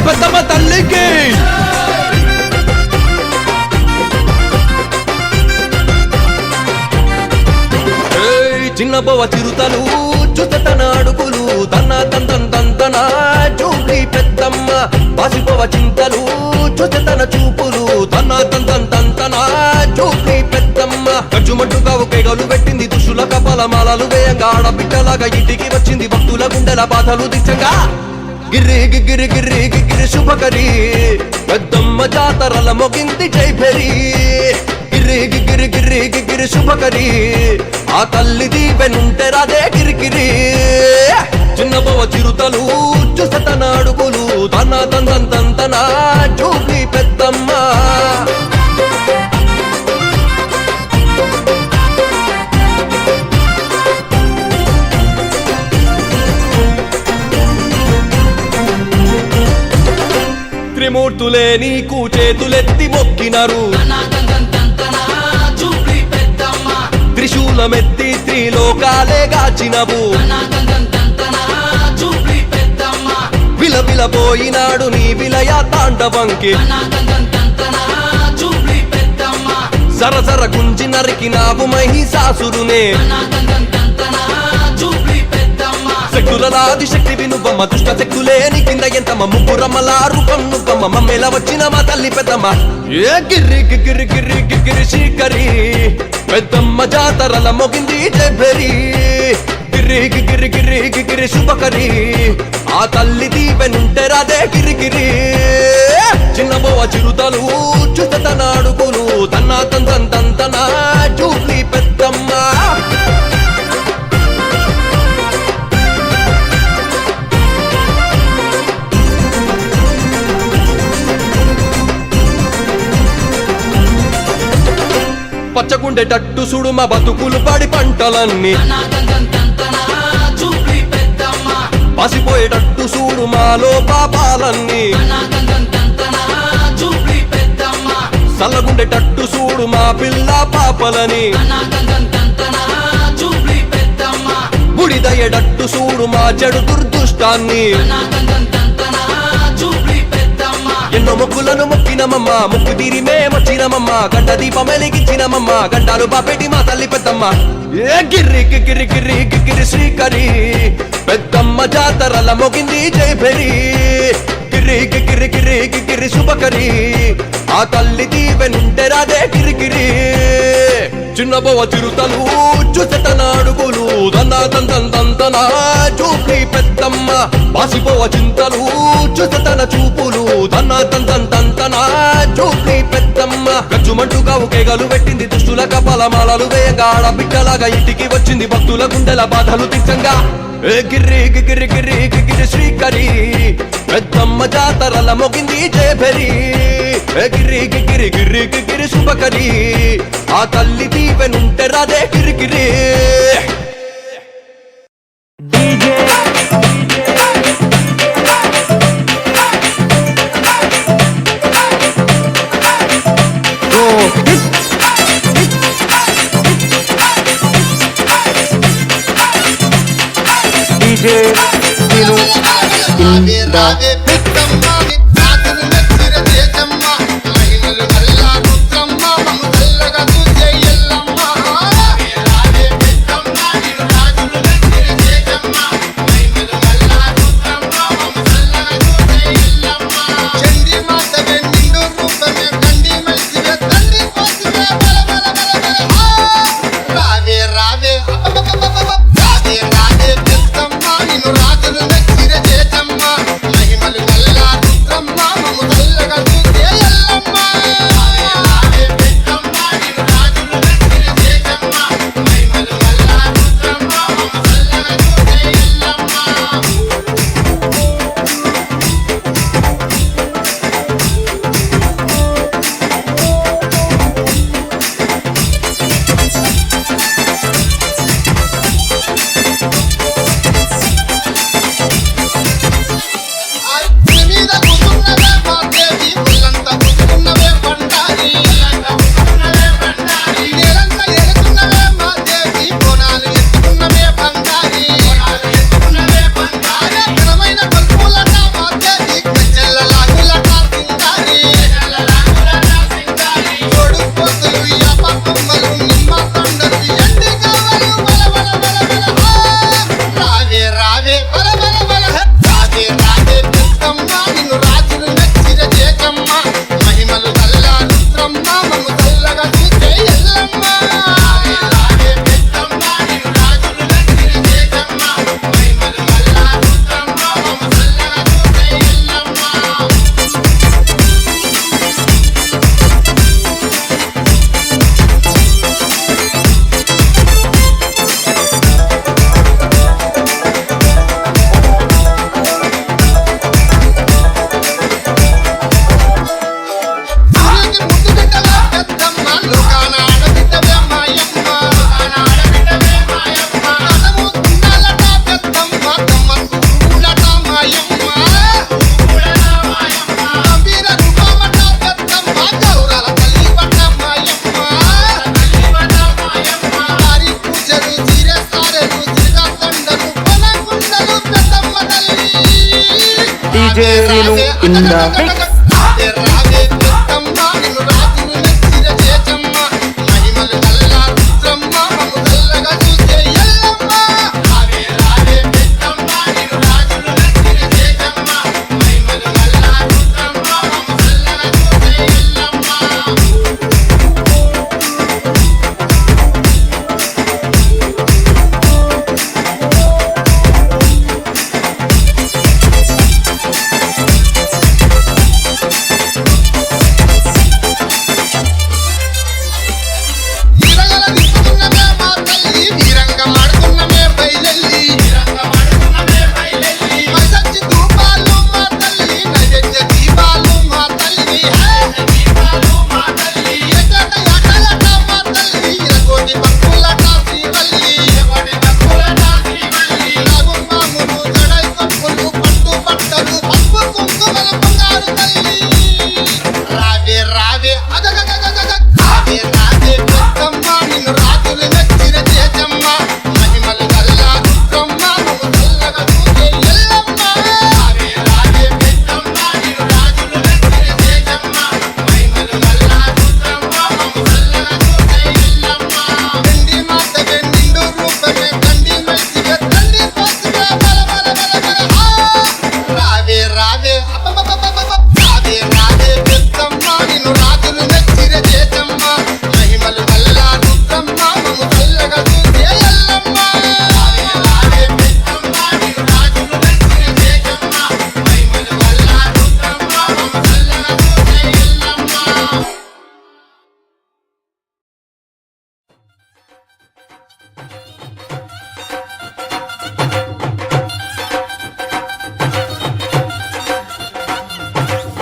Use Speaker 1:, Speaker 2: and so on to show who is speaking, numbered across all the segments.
Speaker 1: పెద్దమ్మ తల్లికి. చిన్నబోవ చిరుతలు చుతన అడుగులు తన తంతన చూపి పెద్దమ్మ బాసిపోవ చింతలు చుతన చూపులు తన తంతన చూపి పెద్దమ్మ ఖర్చుమంటుగా ఒకేగలు పెట్టింది దుష్టుల కపాల మాలలు వేయంగా ఆడబిడ్డలాగా ఇంటికి వచ్చింది భక్తుల గుండెల బాధలు దిచ్చంగా గిర్రి గిర్రి గిర్రి గిర్రి శుభకరి పెద్దమ్మ జాతరల మొగింది జైభరి గిర్రి గిర్రి గిర్రి గిర్రి శుభకరి ఆ తల్లి దీపెనుంటే రాదే గిరిగిరి చిన్నబోవ చిరుతలు చుసతన అడుగులు తన తంతన చూపి పెద్దమ్మ త్రిమూర్తులే నీకు చేతులెత్తి మొక్కినరు త్రిశూలమెత్తి త్రిలోకాలే గాచినవు విలవిలపోయినాడు నీ విలయ తాండవంకి సరసర గుంజి నరికినావు మహిషాసురునే శక్తులలాది శక్తి వినుబమ్మ దుష్ట శక్తులేని కింద ఎంతమ్మ ముగ్గురమ్మల రూపం నువ్వమ్మ మమ్మేలా వచ్చిన మా తల్లి పెద్దమ్మ ఏ గిర్రి గిర్రి గిర్రి గిర్రి శ్రీకరి పెద్దమ్మ జాతరల మొగింది జైభరి గిర్రి గిర్రి గిర్రి గిర్రి శుభకరి ఆ తల్లి దీపెనుంటే రాదే గిరిగిరి చిన్నబోవ చిరుతలు చుతన అడుగులు తన తంతన చూపి పెద్దమ్మ పచ్చగుండేటట్టు సుడు మా బతుకులు పడి పంటలన్నీ పసిపోయేటట్టు చూడు మాలో పాపాలన్నీ చల్లగుండేటట్టు చూడు మా పిల్ల పాపలని బుడిదయ్యేటట్టు చూడు మా చెడు దుర్దుష్టాన్ని ఎన్నో మొక్కులను మొక్కినమమ్మ ముక్కు తీరి మేమొచ్చినమమ్మ గంట దీపం వెలిగించినమమ్మ గంటాలు బాపెట్టి మా తల్లి పెద్దమ్మ ఏ గిర్రి గిర్రి గిర్రి గిర్రి శ్రీకరి పెద్దమ్మ జాతరల మొగింది జైభరి గిర్రి గిర్రి గిర్రి గిర్రి శుభకరి ఆ తల్లి దీవెనుంటే రాదే గిరిగిరి చిన్నబోవ చిరుతలు చుసతన అడుగులు తంతన చూపి పెద్దమ్మ బాసిపోవ చింతలు చుసతన చూపులు తన తంతన చూపి పెద్దమ్మ ఖర్చుమంటుగా ఒకేగలు పెట్టింది దుష్టుల కపాల మాలలు వేయంగా ఆడబిడ్డలాగా ఇంటికి వచ్చింది భక్తుల గుండెల బాధలు తీర్చంగా గిర్రి గిర్రి గిర్రి గిర్రి శ్రీకరి పెద్దమ్మ జాతరల మొగింది జైభరి గిర్రి గిర్రి గిర్రి గిర్రి శుభకరి ఆ తల్లి దీవెనుంటే రాదే గిరిగిరి
Speaker 2: రాజు DJ Renu in the mix.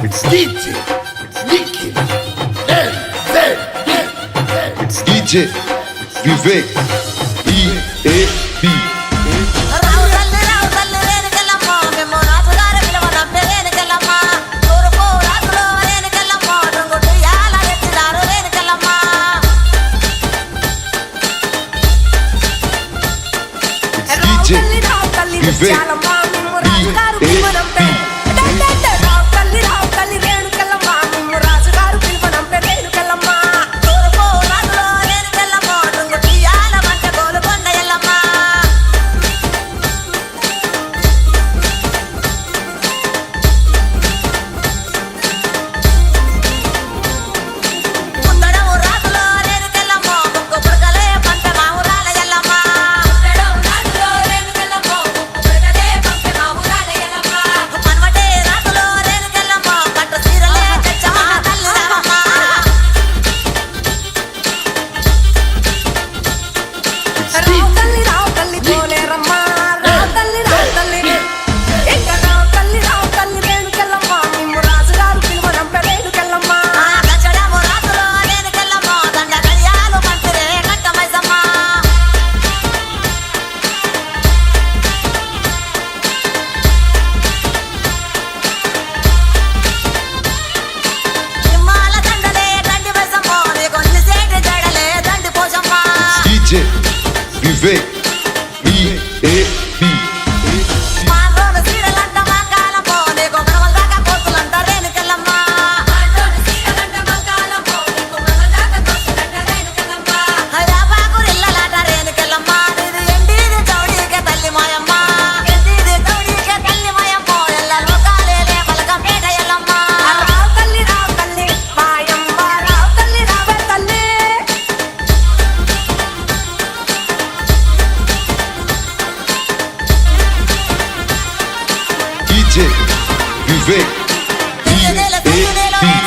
Speaker 3: It's DJ, it's Nicky, it's DJ, Vivek, EAB. It's DJ, Vivek, EAB. DJ, Vivek, EAB. DJ, Vivek, EAB.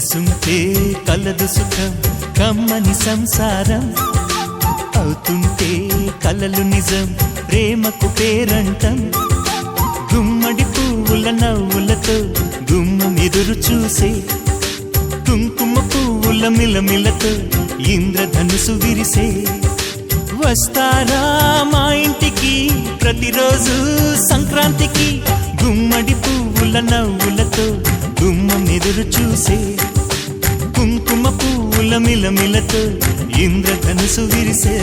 Speaker 4: కలిసుంటే కలదు సుఖం కమ్మని సంసారం అవుతుంటే కలలు నిజం ప్రేమకు పేరంటం గుమ్మడి పువ్వుల నవ్వులతో గుమ్మం ఎదురు చూసే కుంకుమ పువ్వుల మిలమిలతో ఇంద్రధనుసు విరిసే వస్తారా మా ఇంటికి ప్రతిరోజు సంక్రాంతికి గుమ్మడి పువ్వుల నవ్వులతో గుమ్మం ఎదురు చూసే కుంకుమ పువ్వుల మిలమిలతో ఇంద్రధనుసు విరిసే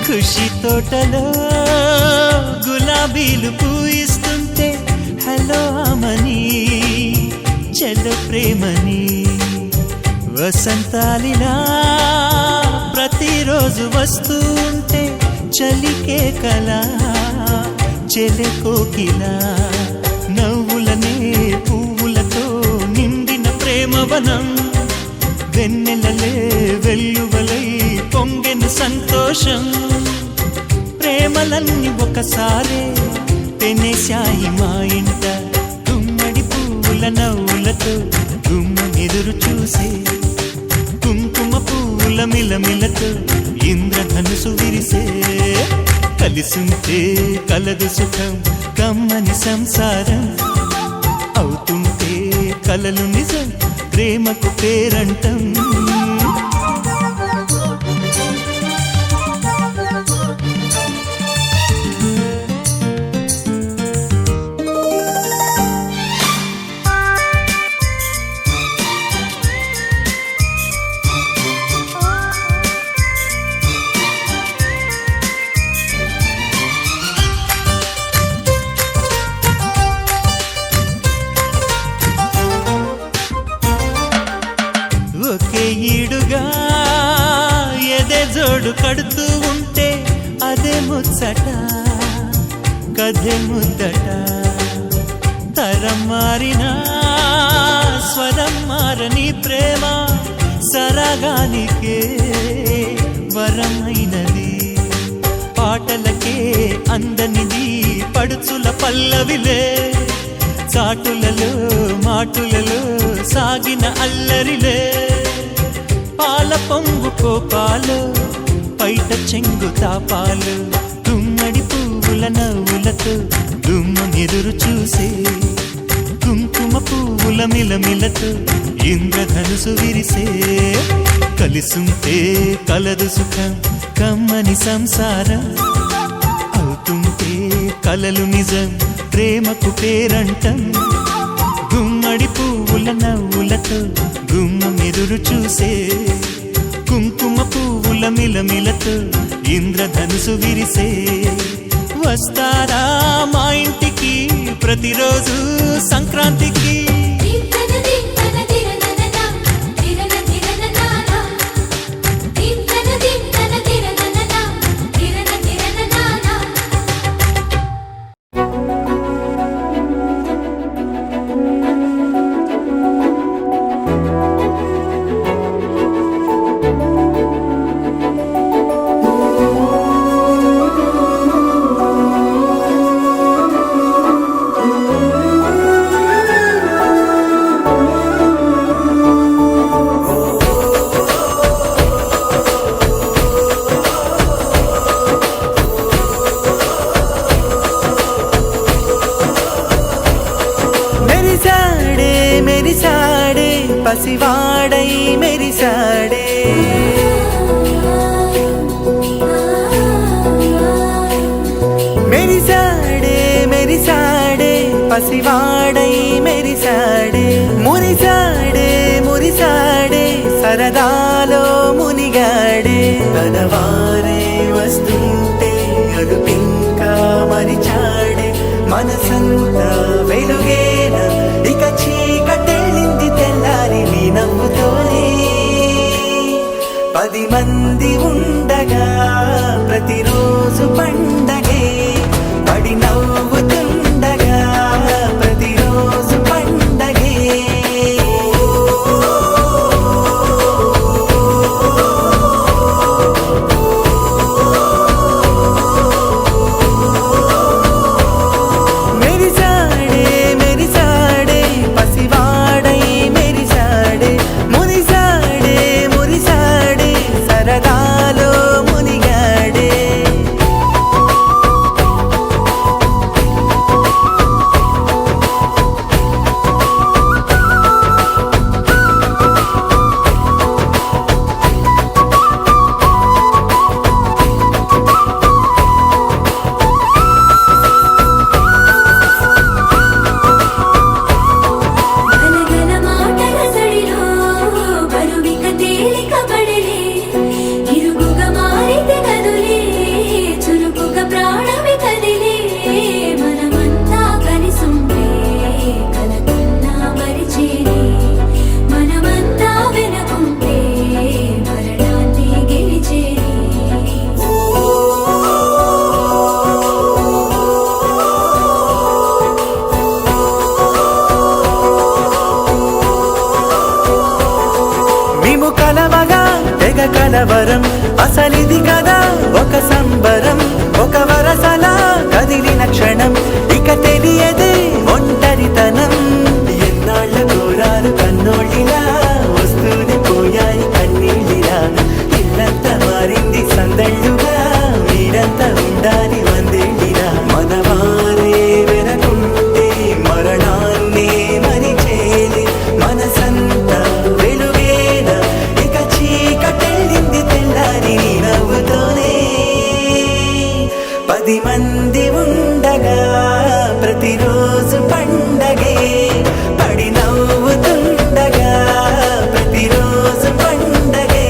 Speaker 4: ఖుషి తోటలో గులాబీలు పూయిస్తుంటే హలో అమని చెల్లో ప్రేమని వసంతాలిలా ప్రతిరోజు వస్తూ ఉంటే చలికే కలా చెలె కోకిలా నవ్వులనే పువ్వులతో నిండిన ప్రేమవనం వెన్నెలలే వెల్లువలై పొంగెను సంతోషం ప్రేమలన్నీ ఒకసారే పెనేశాయి మా ఇంట గుమ్మడి పువ్వుల నవ్వులతో గుమ్మనెదురు చూసే కుంకుమ పువ్వుల మిలమిలతో ఇంద్రధనుసు విరిసే కలిసుంటే కలదు సుఖం కమ్మని సంసారం అవుతుంటే కలలు నిజం ప్రేమకు పేరంటం ఒకే ఈడుగా ఎదే జోడు కడుతూ ఉంటే అదే ముచ్చట కథే ముద్దట తరం మారినా స్వరం మారని ప్రేమ సరగానికే వరమైనది పాటలకే అందనిది పడుచుల పల్లవిలే చాటులలో మాటులలో సాగిన అల్లరిలే పాల పొంగు కోపాలు పైట చెంగు తాపాలు గుమ్మడి పువ్వుల నవ్వులతో గుమ్మనెదురు చూసే కుంకుమ పువ్వుల మిలమిలతో ఇంద్రధనుసు విరిసే కలిసుంటే కలదు సుఖం కమ్మని సంసారం అవుతుంటే కలలు నిజం ప్రేమకు పేరంటం గుమ్మడి పువ్వుల నవ్వులతో గుమ్మం ఎదురు చూసే కుంకుమ పువ్వుల మిలమిలతో ఇంద్రధనుసు విరిసే వస్తారా మా ఇంటికి ప్రతిరోజు సంక్రాంతికి
Speaker 5: పసివాడై మెరిసాడే మెరిసాడే మెరిసాడే పసివాడై మెరిసాడే మురిసాడే మురిసాడే సరదాలో మునిగాడే తనవారే వస్తుంటే అడుపింకా మరిచా మనసంతా వెలుగేన ఇక చీకటెళ్ళింది తెల్లారి నీ నవ్వుతోనే 10 మంది ఉండగా ప్రతిరోజు పండగే పడి నవ్వుతుండగా ప్రతిరోజు పండగే మెరిసాడే మెరిసాడే పసివాడై మెరిసాడే మురిసాడే మురిసాడే సరదాలో మునిగాడే
Speaker 6: గలగల మాటల సడిలో బరువిక తేలిక పడలే ఇరుగుగా మారితే కదులే చురుకుగా ప్రాణమి కదిలే మనమంతా కలిసుంటే కలకన్నా మరిచేనే మనమంతా వెనకుంటే మరణాన్ని గెలిచేనే
Speaker 5: మేము కలవగా తెగ కలవరం అసలిది కదా ఒక సంబరం ఒక వరసలా కదిలిన క్షణం ఇక తెలియదే ఒంటరితనం ఎన్నాళ్ళ కోరారు కన్నోళ్ళిలా వస్తూనే పోయాయి కన్నీళ్ళిలా ఇల్లంతా మారింది సందళ్ళుగా మీరంతా ఉండాలి వందేళ్ళిలా మనవారే వెనకుంటే మరణాన్నే మరిచేలి మనసంతా వెలుగేన ఇక చీకటెళ్ళింది తెల్లారి నీ నవ్వుతోనే 10 మంది ఉండగా ప్రతిరోజు పండగే పడి నవ్వుతుండగా ప్రతిరోజు పండగే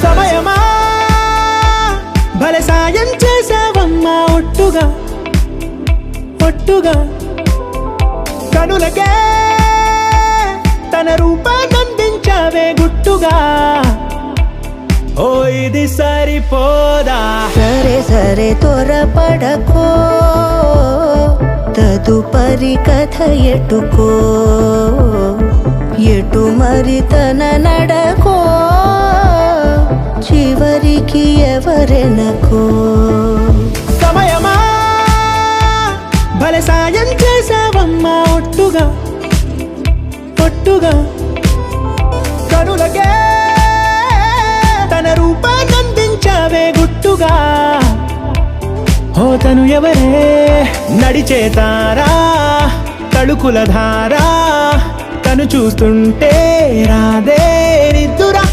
Speaker 7: సమయమా భలే సాయం చేసావమ్మా ఒట్టుగా ఒట్టుగా కనులకే తన రూపాన్నందించావే గుట్టుగా ఓ ఇది సరిపోదా
Speaker 8: సరే సరే త్వరపడకో తదుపరి కథ ఎటుకో ఎటు మరి తన నడకో చివరికి ఎవరెనకో
Speaker 7: సమయమా భలే సాయం చేసావమ్మా ఒట్టుగా ఒట్టుగా కనులకే తన రూపాన్నందించావే గుట్టుగా ఓ తను ఎవరే నడిచే తారా తళుకుల ధారా తను చూస్తుంటే రాదే నిద్దురా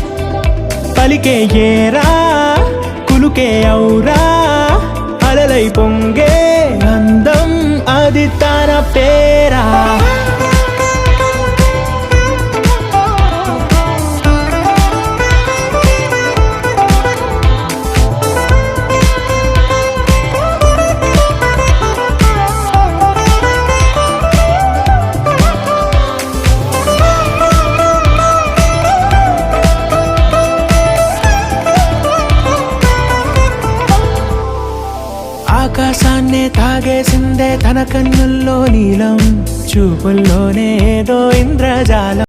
Speaker 7: పలికే ఏరా కులుకే ఔరా అలలై పొంగే అందం అది తన పేరా ఆకాశాన్నే తాగేసిందే తన కన్నుల్లో నీలం చూపుల్లోనే ఏదో ఇంద్రజాలం